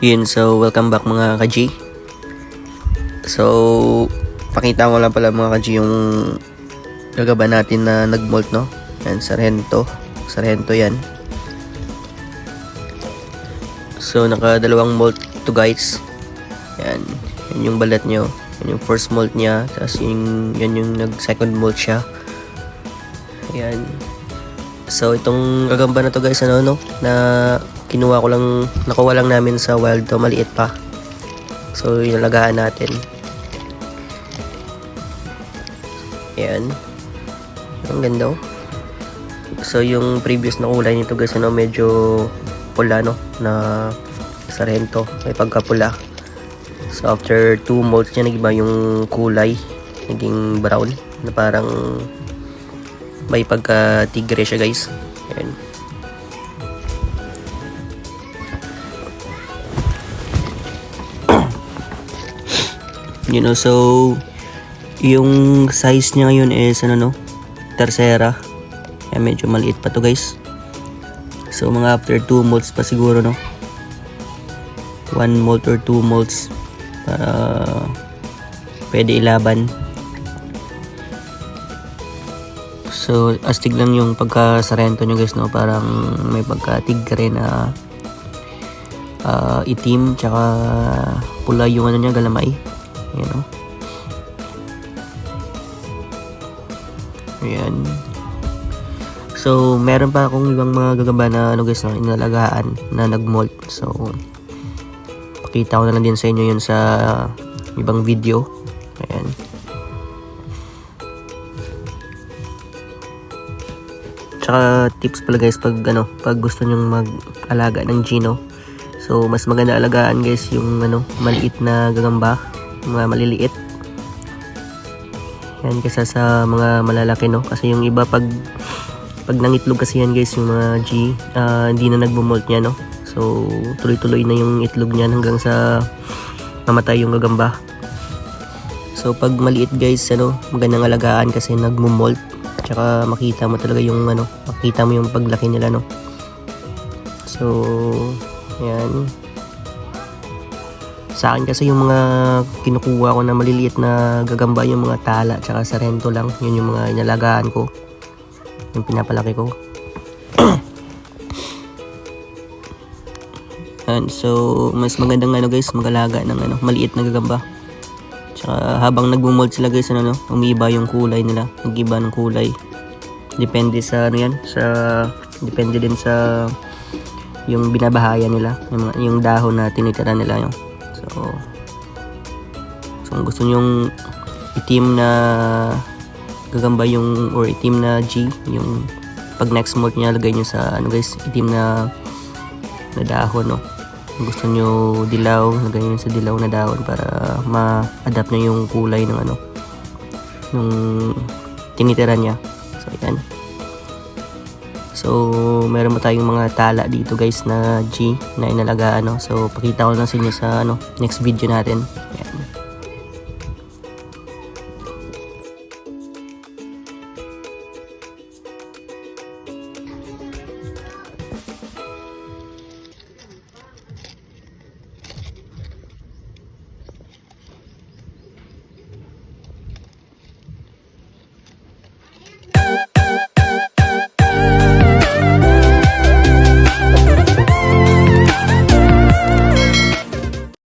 Yun, so welcome back mga ka-G. So, pakita ko lang pala mga ka-G yung gagaba natin na nag-molt, no? Yan, Sargento yan. So, naka-dalawang molt to guys. Yan yung balat nyo. Yan yung first molt niya. Tapos yan yung nag-second molt siya. Yan. So, itong gagamba na to guys, no? Na kinuha ko lang, nakuha lang namin sa wild to, maliit pa. So, inalagaan natin. Ayan. Ang ganda, oh. So, yung previous na kulay nito guys, medyo pula, no? Na Sargento. May pagkapula. So, after 2 molds niya, nagiba yung kulay. Naging brown. Na parang may pagka-tigre siya guys. Ayan. You know, so yung size niya ngayon is tercera. Kaya medyo maliit pa to guys. So mga after 2 molds pa siguro, no? 1 mold or 2 molds para pwede ilaban. So astig lang yung pagka Sargento nyo guys, no? Parang may pagka tigre na itim tsaka pula yung niya, galamay. Ayan, o. Ayan. So, meron pa akong ibang mga gagamba na guys, no, inalagaan na nag-molt. So, pakita ko na lang din sa inyo yun sa ibang video. Ayan. Tsaka tips pala guys pag gusto nyong mag-alaga ng Gino. So, mas maganda alagaan guys yung maliit na gagamba. Mga maliliit yan kaysa sa mga malalaki, no? Kasi yung iba pag nangitlog kasi yan guys, yung mga G hindi na nagbumolt niya, no? So tuloy-tuloy na yung itlog niyan hanggang sa mamatay yung gagamba. So pag maliit guys, magandang alagaan kasi nagmumolt, tsaka makita mo talaga yung makita mo yung paglaki nila, no? So yan. Sa akin kasi yung mga kinukuha ko na maliliit na gagamba, yung mga tala tsaka Sargento lang. Yun yung mga inalagaan ko. Yung pinapalaki ko. And so, mas magandang guys, mag-alaga ng maliit na gagamba. Tsaka habang nagbumold sila guys, umiiba yung kulay nila. Nag-iba ng kulay. Depende sa depende din sa yung binabahayan nila. Yung dahon na tinitira nila yung. So kung gusto nyong itim na gagamba or itim na G, yung pag next molt niya, lagay nyo sa guys, itim na dahon, no? Kung gusto nyo dilaw, lagay nyo sa dilaw na dahon para ma-adapt na yung kulay ng nung tinitira niya. So yan. So, meron mo tayong mga tala dito guys na G na inalagaan, no? So, pakita ko lang sa inyo sa next video natin.